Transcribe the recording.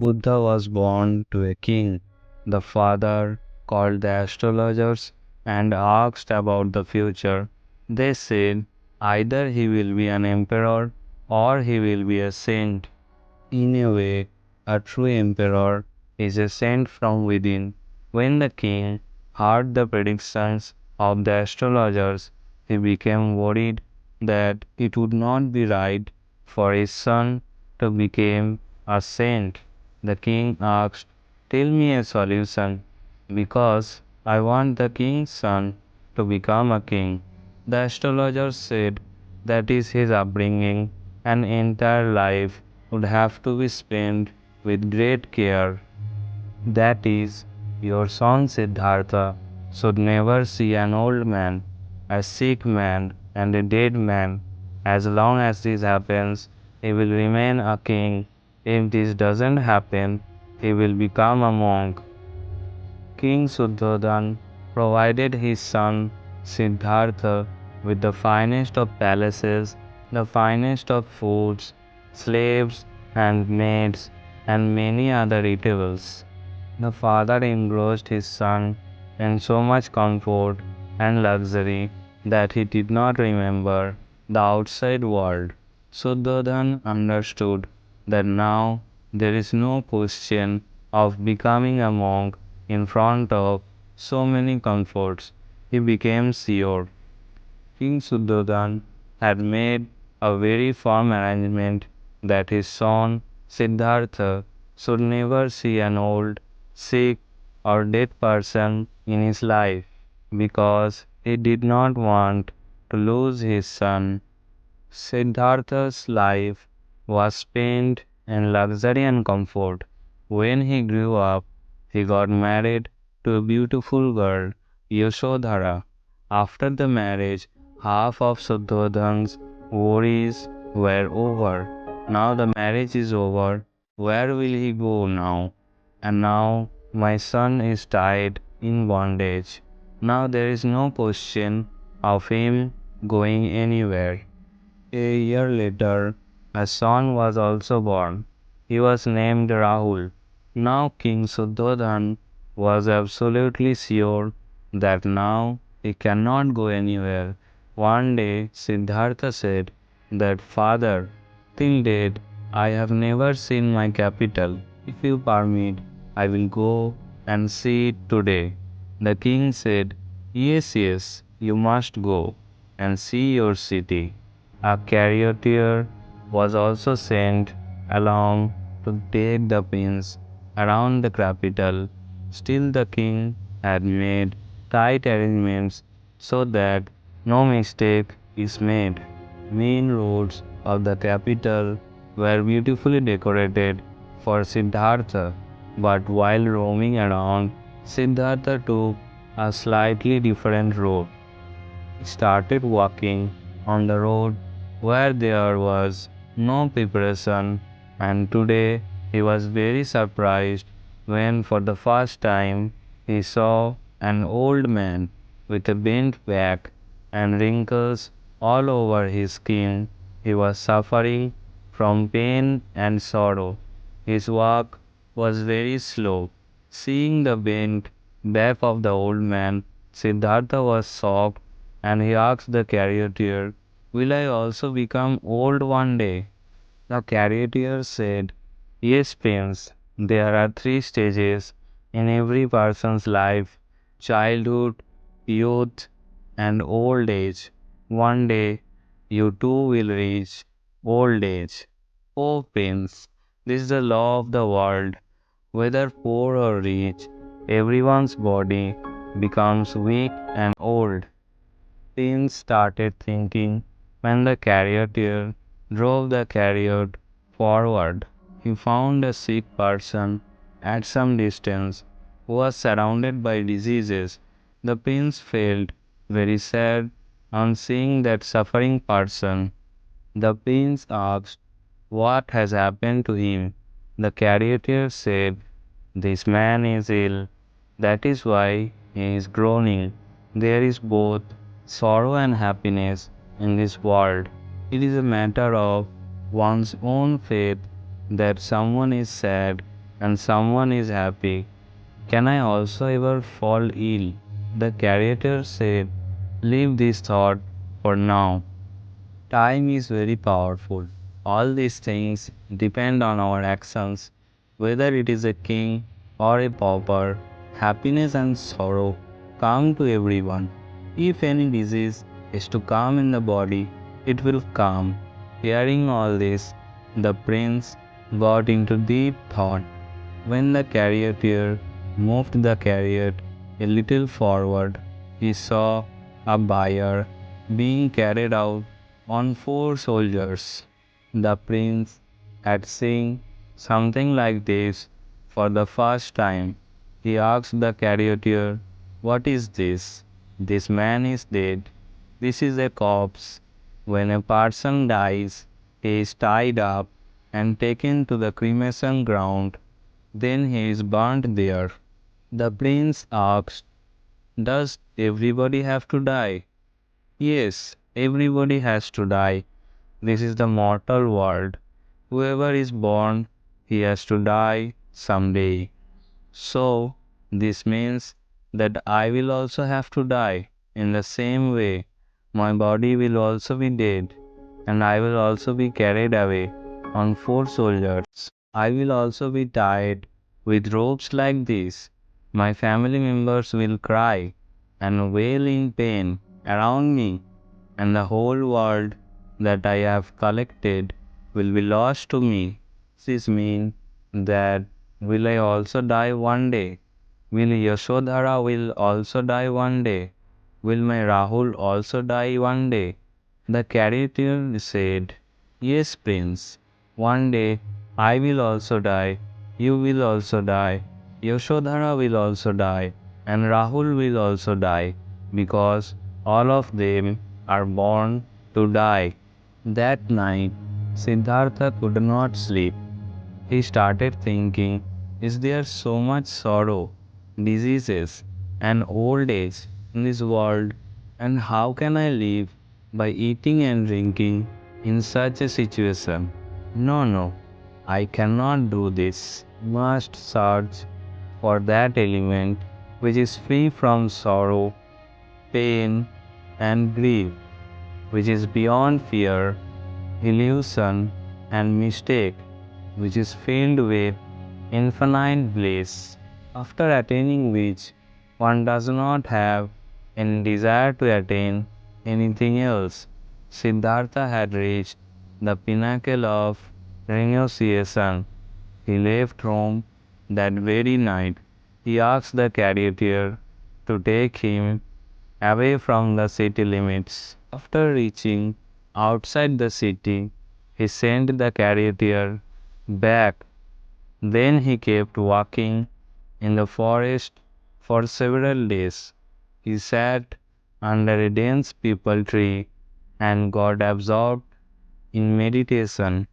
Buddha was born to a king. The father called the astrologers and asked about the future. They said either he will be an emperor or he will be a saint. In a way, a true emperor is a saint from within. When the king heard the predictions of the astrologers, he became worried that it would not be right for his son to become a saint. The king asked, "Tell me a solution, because I want the king's son to become a king." The astrologers said that is his upbringing, an entire life would have to be spent with great care. That is, your son Siddhartha should never see an old man, a sick man, and a dead man. As long as this happens, he will remain a king. If this doesn't happen, he will become a monk. King Suddhodhan provided his son Siddhartha with the finest of palaces, the finest of foods, slaves and maids, and many other eatables. The father engrossed his son in so much comfort and luxury that he did not remember the outside world. Suddhodhan understood that now there is no question of becoming a monk in front of so many comforts. He became sure. King Suddhodhan had made a very firm arrangement that his son Siddhartha should never see an old, sick, or dead person in his life, because he did not want to lose his son. Siddhartha's life was spent in luxury and comfort. When he grew up, he got married to a beautiful girl, Yasodhara. After the marriage, half of Suddhodhan's worries were over. Now the marriage is over. Where will he go now? And now my son is tied in bondage. Now there is no question of him going anywhere. A year later, a son was also born. He was named Rahul. Now King Suddhodhan was absolutely sure that now he cannot go anywhere. One day Siddhartha said that, "Father, till date I have never seen my capital. If you permit, I will go and see it today." The king said, "Yes, yes, you must go and see your city." A charioteer was also sent along to take the pins around the capital. Still, the king had made tight arrangements so that no mistake is made. Main roads of the capital were beautifully decorated for Siddhartha, but while roaming around, Siddhartha took a slightly different road. He started walking on the road where there was no preparation, and today he was very surprised when for the first time he saw an old man with a bent back and wrinkles all over his skin. He was suffering from pain and sorrow. His walk was very slow. Seeing the bent back of the old man, Siddhartha was shocked, and he asked the charioteer, "Will I also become old one day?" The charioteer said, "Yes, Prince, there are three stages in every person's life: childhood, youth, and old age. One day you too will reach old age." Oh, Prince, this is the law of the world. Whether poor or rich, everyone's body becomes weak and old. Prince started thinking when the charioteer drove the chariot forward. He found a sick person at some distance who was surrounded by diseases. The prince felt very sad on seeing that suffering person. The prince asked what has happened to him. The charioteer said, "This man is ill. That is why he is groaning. There is both sorrow and happiness in this world. It is a matter of one's own faith that someone is sad and someone is happy. Can I also ever fall ill? The charioteer said, leave this thought for now. Time is very powerful. All these things depend on our actions, whether it is a king or a pauper. Happiness and sorrow come to everyone. If any disease is to come in the body, it will come. Hearing all this, the prince got into deep thought. When the charioteer moved the chariot a little forward, he saw a bier being carried out on four soldiers. The prince had seen something like this for the first time. He asked the charioteer, what is this? This man is dead. This is a corpse. When a person dies, he is tied up and taken to the cremation ground. Then he is burnt there. The prince asked, does everybody have to die? Yes, everybody has to die. This is the mortal world. Whoever is born, he has to die someday. So, this means that I will also have to die. In the same way, my body will also be dead, and I will also be carried away on four soldiers. I will also be tied with ropes like this. My family members will cry and wail in pain around me, and the whole world that I have collected will be lost to me. This means that will I also die one day? Will Yashodhara will also die one day? Will my Rahul also die one day? The charioteer said, yes, prince. One day I will also die. You will also die. Yashodhara will also die. And Rahul will also die. Because all of them are born to die. That night, Siddhartha could not sleep. He started thinking, is there so much sorrow, diseases, and old age in this world? And how can I live by eating and drinking in such a situation? No, no, I cannot do this. Must search for that element which is free from sorrow, pain, and grief, which is beyond fear, illusion, and mistake, which is filled with infinite bliss, after attaining which one does not have any desire to attain anything else. Siddhartha had reached the pinnacle of renunciation. He left Rome that very night. He asked the charioteer to take him away from the city limits. After reaching outside the city, he sent the charioteer back. Then he kept walking in the forest for several days. He sat under a dense peepal tree and got absorbed in meditation.